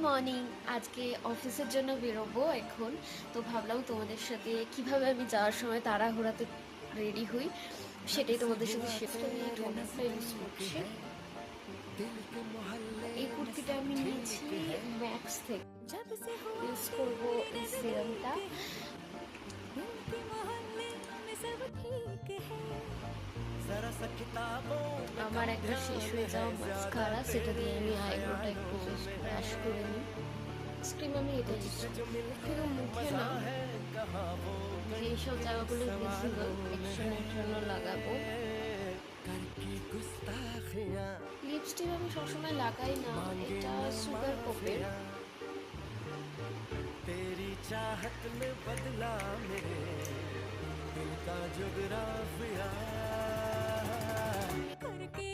Morning. আজকে অফিসের জন্য বেরোবো এখন, তো ভাবলাম তোমাদের সাথে কিভাবে আমি যাওয়ার সময় তাড়াহুড়াতে রেডি হই সেটাই তোমাদের সাথে শেয়ার। আমি এই টোনারটা ইউজ করছি। এই কুর্তিটা আমি নিয়েছি ম্যাক্স থেকে। ইউজ করবো এই সিরামটা। আমার একটা শেষ হয়ে যাওয়া মাস্কারা, সেটা দিয়ে আমি আইব্রোটা একটু ব্রাশ করে নিই। ক্রিম আমি এটা ইউজ করি, কিন্তু মুখে না, যেসব জায়গাগুলো ভিজিবল অ্যাকশনের জন্য লাগাবো। লিপস্টিক আমি সবসময় লাগাই না, এটা সুগার কোপের। तेरी चाहत में बदला मेरे दिल का जुगराफिया करके